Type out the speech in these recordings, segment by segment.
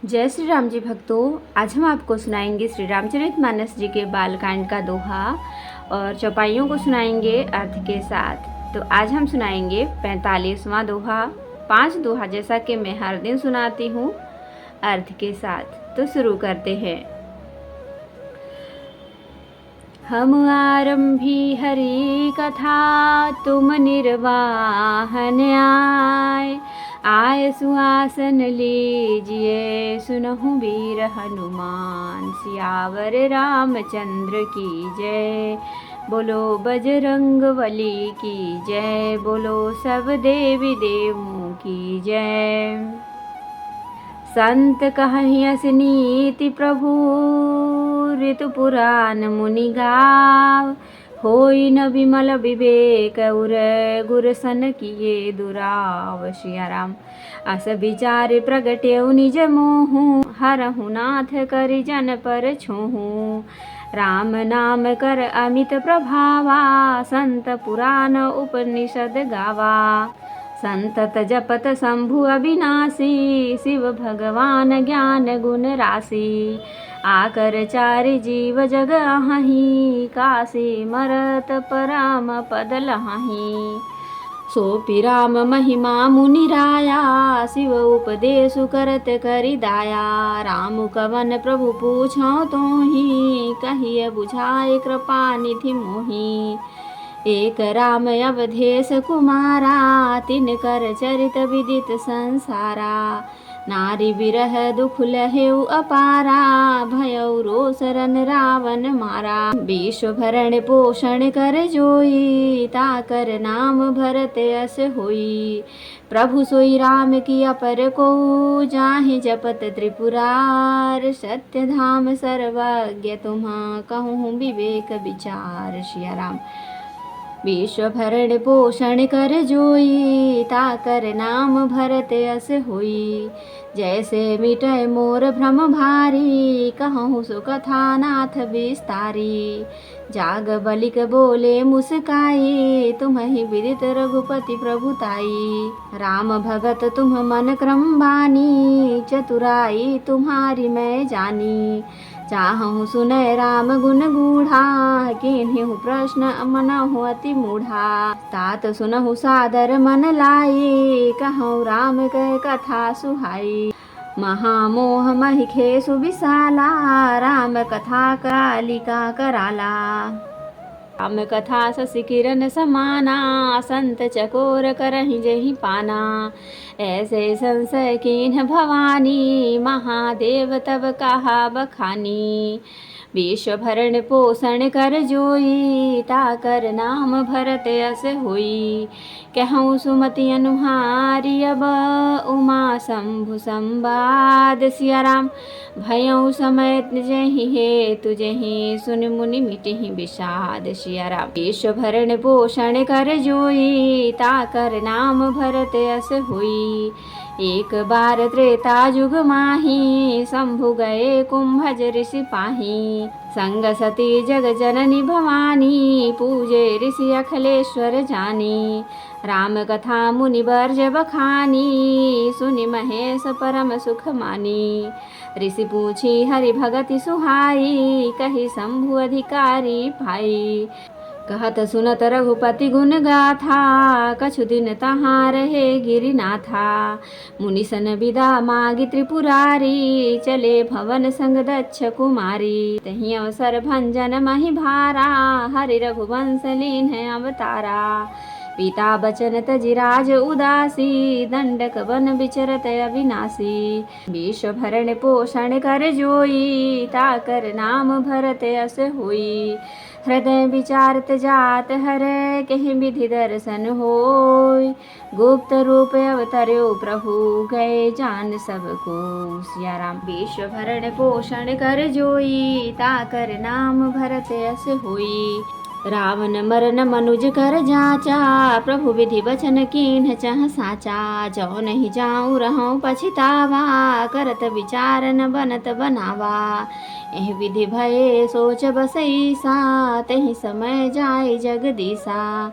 जय श्री राम जी भक्तों, आज हम आपको सुनाएंगे श्री रामचरितमानस जी के बालकांड का दोहा और चौपाइयों को सुनाएंगे अर्थ के साथ। तो आज हम सुनाएंगे 45वां दोहा। 5 दोहा जैसा कि मैं हर दिन सुनाती हूँ अर्थ के साथ। तो शुरू करते हैं। हम आरंभी हरि कथा, तुम निर्वाहन आय सुहासन लीजिए, सुनहु वीर हनुमान, सियावर रामचंद्र की जय। बोलो बजरंग बली की जय, बोलो सब देवी देवों की जय। संत कहहियस नीति प्रभु, ऋतु पुराण मुनि गाव। होई न विमल विवेक उर, गुर सन किए दुराव। सिया राम अस विचार प्रगट्यउ निज मोहु, हरहु नाथ करि जन पर छोहु। राम नाम कर अमित प्रभावा, संत पुराण उपनिषद गावा। संतत जपत शंभु अविनाशी, शिव भगवान ज्ञान गुण राशि। आकर चारि जीव जग अहहि, काशी मरत परम पद लहहि। सोपि राम महिमा मुनि राया, शिव उपदेश करत करि दाया। राम कवन प्रभु पूछौ तोहि, कहिय बुझाए कृपा निधि मोहि। एक राम अवधेश कुमारा, तिनकर चरित विदित संसारा। नारी विरह दुख लहेउ अपारा, भयउ रोष रन रावण मारा। विश्व भरण पोषण कर जोई, ताकर नाम भरत यस होई। प्रभु सोई राम की अपर को, जाहि जपत त्रिपुरार। सत्य धाम सर्वज्ञ तुम्हा, कहूँ विवेक विचार। सिया राम विश्व भरण पोषण कर जोई, ताकर नाम भरत यस होई। जैसे मिटय मोर भ्रम भारी, कहूँ सो कथा नाथ विस्तारी। जाग बलिक बोले मुस्काई, तुम्हि विदित रघुपति प्रभुताई। राम भगत तुम मन क्रम बानी, चतुराई तुम्हारी मैं जानी। चाहूँ सुनय राम गुण गूढ़ा, किन्हीं प्रश्न मनहु अति मूढ़ा। तात सुनहु सादर मन लाई, कहूँ राम कह कथा सुहाई। महामोह महिखे सुविशाला, राम कथा कालिका कराला। राम कथा शशि किरण समाना, संत चकोर करहि जेहि पाना। ऐसे संशय कीन्ह भवानी, महादेव तब कहा बखानी। विश्व भरण पोषण कर जोई, ताकर नाम भरत यस होई। कहूँ सुमति अनुहारी, अब उमा शंभु संवाद। सिया राम भयउ समय जेहि हेतु, जेहि सुन मुनि मिटहि विषाद। सिया राम विश्व भरण पोषण कर जोई, ताकर नाम भरत यस होई। एक बार त्रेता जुग माही, शंभु गए कुंभज ऋषि पाही। संग सती जग जननी भवानी, पूजे ऋषि अखिलेश्वर जानी। राम कथा मुनि बर्ज बखानी, सुनि महेश परम सुख मानी। ऋषि पूछी हरि भगति सुहाई, कही शंभु अधिकारी भाई। कहत सुनत रघुपति गुण गाथा, कछु दिन तहाँ रहे गिरिनाथा। मुनि सन विदा मागी त्रिपुरारी, चले भवन संग दक्ष कुमारी। तहीं अवसर भंजन महि भारा, हरि रघुवंश लीन्ह अवतारा। पिता बचन तजि राज उदासी, दंडक वन विचरत अविनाशी। विश्व भरण पोषण कर जोई, ताकर नाम भरत यस होई। हृदय विचारत जात हरै, कहि विधि दर्शन होय। गुप्त रूप अवतर्यो प्रभु, गए जान सबको। सिया राम विश्व भरण पोषण कर जोई, ताकर नाम भरत यस होई। रावण मरन मनुज कर जाचा, प्रभु विधि वचन कीन्ह चह साचा। जो नहीं जाऊँ रहूँ पछितावा, करत विचार न बनत बनावा। एह विधि भये सोच बसैसा, तहि समय जाय जगदीसा।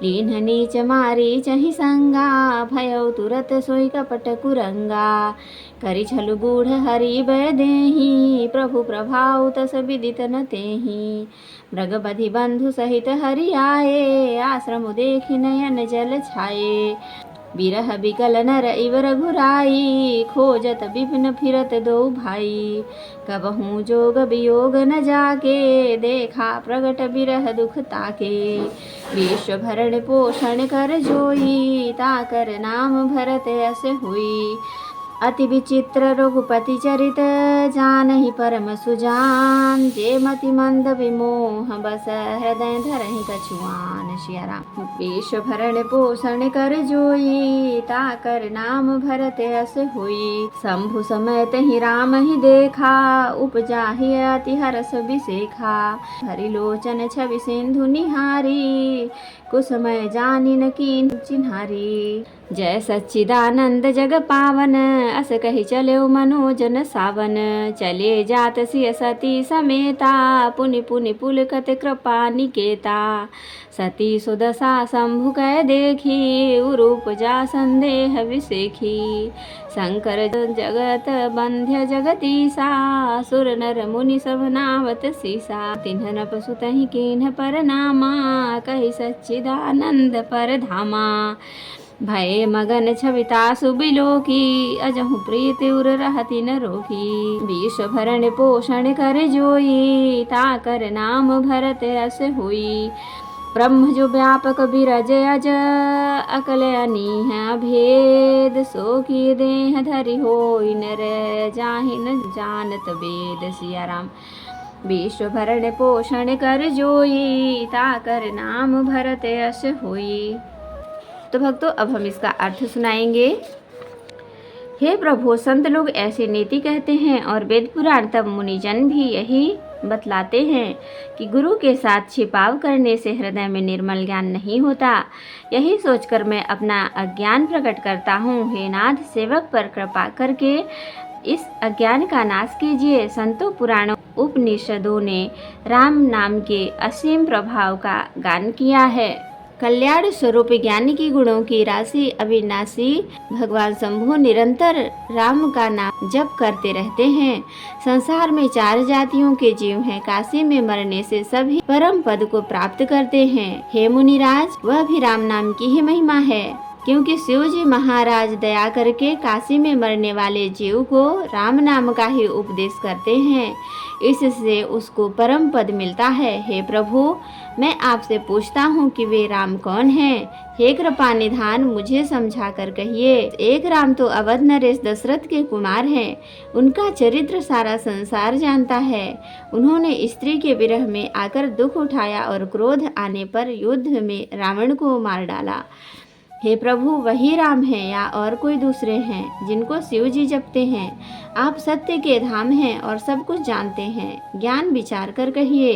लीन्ह नीच मारी चहि संगा, भयउ तुरत सोई कपट कुरंगा। करि छलु बूढ़ हरि बै देहि, प्रभु प्रभाव तस विदित न तेहि। मृग बधि बंधु सहित हरि आए, आश्रम देखि नयन जल छाए। बिरह बिकल नर इव रघुराई, खोजत विपिन फिरत दो भाई। कबहू जोग वियोग न जाके, देखा प्रगट बिरह दुख ताके। विश्व भरण पोषण कर जोई, ताकर नाम भरत अस हुई। अति विचित्र रघुपति चरित, जानहि परम सुजान। जे मति मंद विमोह बस, हृदय धरहि कछुआन। सिया राम। विश्व भरण पोषण कर जोई, ताकर नाम भरत अस हुई। शंभु समय तहि राम ही देखा, उपजाहि अति हरष बिसेखा। हरि लोचन छवि सिंधु निहारी, कुसमय जानि न कीन्ह चिन्हारी। जय सच्चिदानंद जग पावन, अस कहि चल्यो मनोजन सावन। चले जात सिय सती समेता, पुनि पुनि पुलकत कृपा निकेता। सती सुदशा शंभु कै देखी, उरूप जा संदेह विसेखी। शंकर जगत बंध्य जगदीसा, सुर नर मुनि सब नावत सीसा। तिन्ह नप सुतहि कीन्ह परनामा, कहि सच्चिदानंद पर धामा। भय मगन छविता सुबिलोकी, अजहु प्रीति उर रहति न रोकी। विश्व भरण पोषण कर जोई, ताकर नाम भरत अस हुई। ब्रह्म जो व्यापक बिरज अज, अकल अनीह भेद। सो की देह धरि होई नर, जाहि न जानत वेद। सिया राम। विश्व भरण पोषण कर जोई, ताकर नाम भरत अस हुई। तो भक्तों, अब हम इसका अर्थ सुनाएंगे। हे प्रभु, संत लोग ऐसे नीति कहते हैं और वेद पुराण तब मुनिजन भी यही बतलाते हैं कि गुरु के साथ छिपाव करने से हृदय में निर्मल ज्ञान नहीं होता। यही सोचकर मैं अपना अज्ञान प्रकट करता हूँ। हे नाथ, सेवक पर कृपा करके इस अज्ञान का नाश कीजिए। संतों, पुराणों, उपनिषदों ने राम नाम के असीम प्रभाव का गान किया है। कल्याण स्वरूप ज्ञानी की गुणों की राशि अविनाशी भगवान शंभु निरंतर राम का नाम जप करते रहते हैं। संसार में 4 जातियों के जीव हैं। काशी में मरने से सभी परम पद को प्राप्त करते हैं। हे मुनिराज, वह भी राम नाम की ही महिमा है, क्योंकि शिव जी महाराज दया करके काशी में मरने वाले जीव को राम नाम का ही उपदेश करते हैं। इससे उसको परम पद मिलता है। हे प्रभु, मैं आपसे पूछता हूँ कि वे राम कौन हैं? हे कृपा निधान, मुझे समझा कर कहिए। एक राम तो अवध नरेश दशरथ के कुमार हैं। उनका चरित्र सारा संसार जानता है। उन्होंने स्त्री के विरह में आकर दुख उठाया और क्रोध आने पर युद्ध में रावण को मार डाला। हे प्रभु, वही राम हैं या और कोई दूसरे हैं जिनको शिव जी जपते हैं? आप सत्य के धाम हैं और सब कुछ जानते हैं। ज्ञान विचार कर कहिए।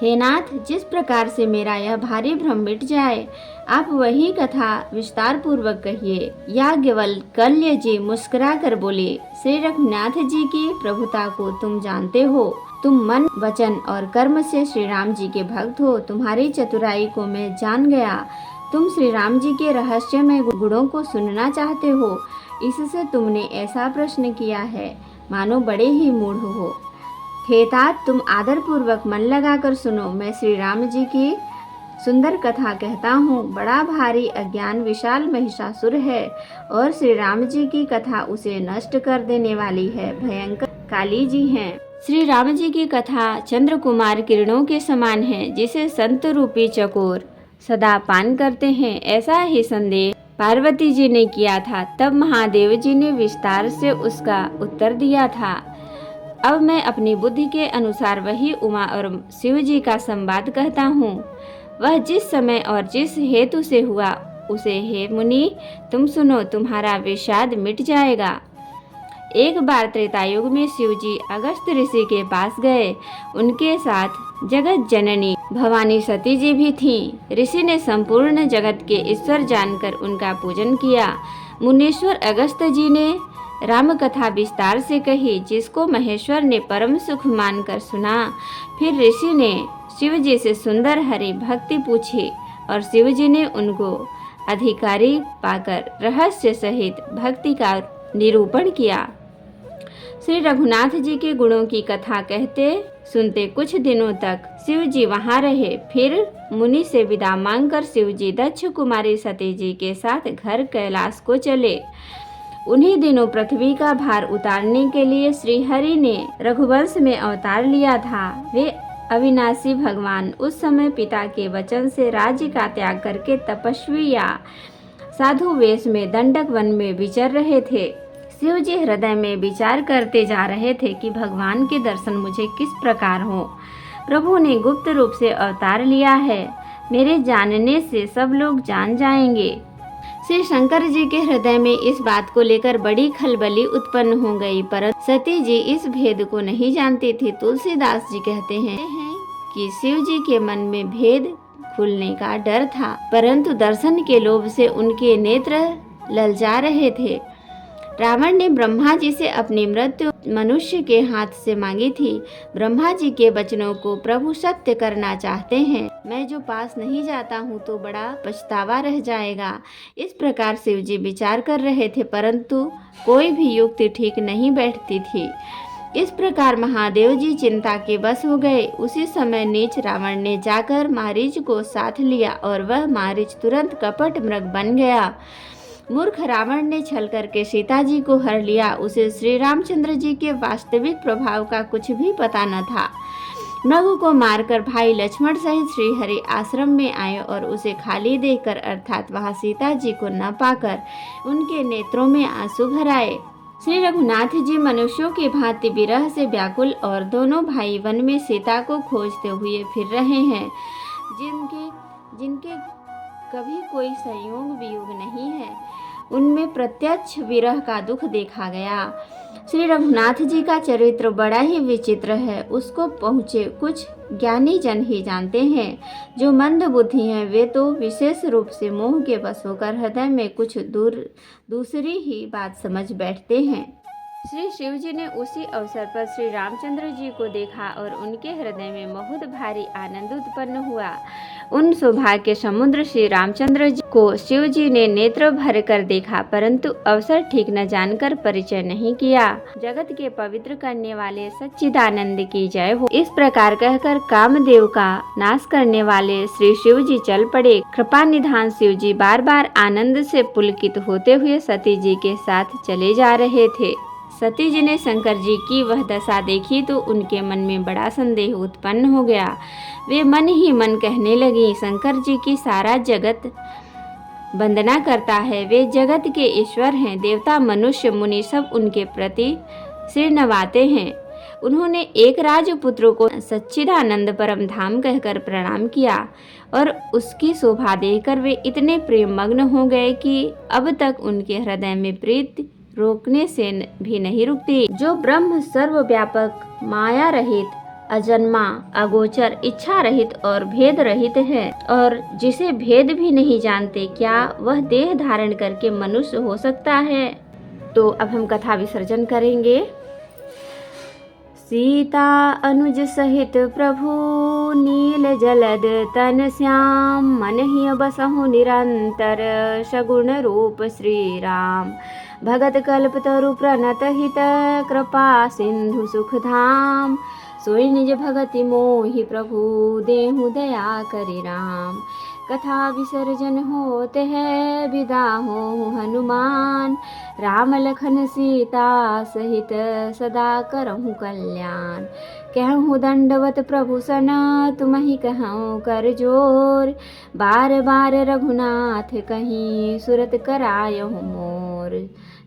हे नाथ, जिस प्रकार से मेरा यह भारी भ्रम मिट जाए, आप वही कथा विस्तार पूर्वक कहिए। याज्ञवल्क्य जी मुस्कुरा कर बोले, श्री रघुनाथ जी की प्रभुता को तुम जानते हो। तुम मन, वचन और कर्म से श्री राम जी के भक्त हो। तुम्हारी चतुराई को मैं जान गया। तुम श्री राम जी के रहस्यमय गुणों को सुनना चाहते हो, इससे तुमने ऐसा प्रश्न किया है, मानो बड़े ही मूढ़ हो। हे तात, तुम आदर पूर्वक मन लगाकर सुनो। मैं श्री राम जी की सुंदर कथा कहता हूँ। बड़ा भारी अज्ञान विशाल महिषासुर है और श्री राम जी की कथा उसे नष्ट कर देने वाली है। भयंकर काली जी हैं। श्री राम जी की कथा चंद्र कुमार किरणों के समान है, जिसे संत रूपी चकोर सदा पान करते हैं। ऐसा ही संदेह पार्वती जी ने किया था। तब महादेव जी ने विस्तार से उसका उत्तर दिया था। अब मैं अपनी बुद्धि के अनुसार वही उमा और शिव जी का संवाद कहता हूँ। वह जिस समय और जिस हेतु से हुआ उसे हे मुनि तुम सुनो, तुम्हारा विषाद मिट जाएगा। एक बार त्रेतायुग में शिव जी अगस्त्य ऋषि के पास गए। उनके साथ जगत जननी भवानी सती जी भी थीं। ऋषि ने संपूर्ण जगत के ईश्वर जानकर उनका पूजन किया। मुनीश्वर अगस्त्य जी ने राम कथा विस्तार से कही, जिसको महेश्वर ने परम सुख मानकर सुना। फिर ऋषि ने शिव जी से सुंदर हरि भक्ति पूछी और शिव जी ने उनको अधिकारी पाकर रहस्य सहित भक्ति का निरूपण किया। श्री रघुनाथ जी के गुणों की कथा कहते सुनते कुछ दिनों तक शिव जी वहाँ रहे। फिर मुनि से विदा मांगकर शिव जी दक्ष कुमारी सती जी के साथ घर कैलाश को चले। उन्हीं दिनों पृथ्वी का भार उतारने के लिए श्री हरि ने रघुवंश में अवतार लिया था। वे अविनाशी भगवान उस समय पिता के वचन से राज्य का त्याग करके तपस्वी या साधु वेश में दंडक वन में विचर रहे थे। शिव जी हृदय में विचार करते जा रहे थे कि भगवान के दर्शन मुझे किस प्रकार हो। प्रभु ने गुप्त रूप से अवतार लिया है, मेरे जानने से सब लोग जान जाएंगे। श्री शंकर जी के हृदय में इस बात को लेकर बड़ी खलबली उत्पन्न हो गई, परंतु सती जी इस भेद को नहीं जानती थी। तुलसीदास जी कहते हैं कि शिव जी के मन में भेद खुलने का डर था, परंतु दर्शन के लोभ से उनके नेत्र ललचा रहे थे। रावण ने ब्रह्मा जी से अपनी मृत्यु मनुष्य के हाथ से मांगी थी। ब्रह्मा जी के वचनों को प्रभु सत्य करना चाहते हैं। मैं जो पास नहीं जाता हूँ तो बड़ा पछतावा रह जाएगा। इस प्रकार शिव जी विचार कर रहे थे, परंतु कोई भी युक्ति ठीक नहीं बैठती थी। इस प्रकार महादेव जी चिंता के वश हो गए। उसी समय नीच रावण ने जाकर मारीच को साथ लिया और वह मारीच तुरंत कपट मृग बन गया। मूर्ख रावण ने छल करके सीता जी को हर लिया। उसे श्री रामचंद्र जी के वास्तविक प्रभाव का कुछ भी पता न था। मृग को मारकर भाई लक्ष्मण सहित श्री हरि आश्रम में आए और उसे खाली देखकर अर्थात वहां सीता जी को न पाकर उनके नेत्रों में आंसू भर आए। श्री रघुनाथ जी मनुष्यों की भांति विरह से व्याकुल और दोनों भाई वन में सीता को खोजते हुए फिर रहे हैं, जिनके कभी कोई संयोग वियोग नहीं है। उनमें प्रत्यक्ष विरह का दुख देखा गया। श्री रघुनाथ जी का चरित्र बड़ा ही विचित्र है। उसको पहुँचे कुछ ज्ञानी जन ही जानते हैं। जो मंद बुद्धि हैं वे तो विशेष रूप से मोह के वश होकर हृदय में कुछ दूसरी ही बात समझ बैठते हैं। श्री शिव जी ने उसी अवसर पर श्री रामचंद्र जी को देखा और उनके हृदय में बहुत भारी आनंद उत्पन्न हुआ। उन सौभाग्य समुद्र श्री रामचंद्र जी को शिव जी ने नेत्र भर कर देखा, परंतु अवसर ठीक न जानकर परिचय नहीं किया। जगत के पवित्र करने वाले सच्चिदानंद की जय हो। इस प्रकार कहकर कामदेव का नाश करने वाले श्री शिव जी चल पड़े। कृपा निधान शिव जी बार बार आनंद से पुलकित होते हुए सती जी के साथ चले जा रहे थे। सती जी ने शंकर जी की वह दशा देखी तो उनके मन में बड़ा संदेह उत्पन्न हो गया। वे मन ही मन कहने लगी, शंकर जी की सारा जगत वंदना करता है, वे जगत के ईश्वर हैं। देवता मनुष्य मुनि सब उनके प्रति सिर नवाते हैं। उन्होंने एक राजपुत्र को सच्चिदानंद परम धाम कहकर प्रणाम किया और उसकी शोभा देखकर वे इतने प्रेममग्न हो गए कि अब तक उनके हृदय में प्रीति रोकने से भी नहीं रुकती। जो ब्रह्म सर्वव्यापक, माया रहित, अजन्मा, अगोचर, इच्छा रहित और भेद रहित है और जिसे भेद भी नहीं जानते, क्या वह देह धारण करके मनुष्य हो सकता है? तो अब हम कथा विसर्जन करेंगे। सीता अनुज सहित प्रभु नील जलद तन श्याम, मन ही बसहु निरंतर सगुण रूप श्री राम। भगत कल्प तरु प्रणत हित कृपा सिंधु सुख धाम। सोई निज भगति मोहि प्रभु देहु दया करि राम। कथा विसर्जन होते है विदा हो हनुमान। राम लखन सीता सहित सदा करहु कल्याण। कहूँ दंडवत प्रभु सन तुम्हि कहूँ कर जोर। बार बार रघुनाथ कहीं सुरत करायहु मोर।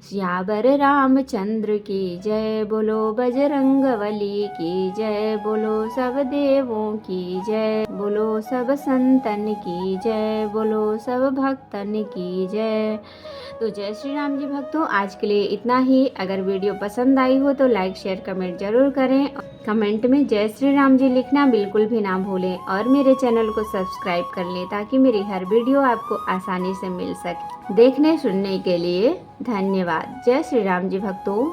सियावर रामचंद्र की जय, बोलो बजरंगबली की जय, बोलो सब देवों की जय, बोलो सब संतन की जय, बोलो सब भक्तन की जय। तो जय श्री राम जी भक्तों, आज के लिए इतना ही। अगर वीडियो पसंद आई हो तो लाइक शेयर कमेंट जरूर करें। कमेंट में जय श्री राम जी लिखना बिल्कुल भी ना भूलें और मेरे चैनल को सब्सक्राइब कर लें ताकि मेरी हर वीडियो आपको आसानी से मिल सके। देखने सुनने के लिए धन्यवाद। जय श्री राम जी भक्तों।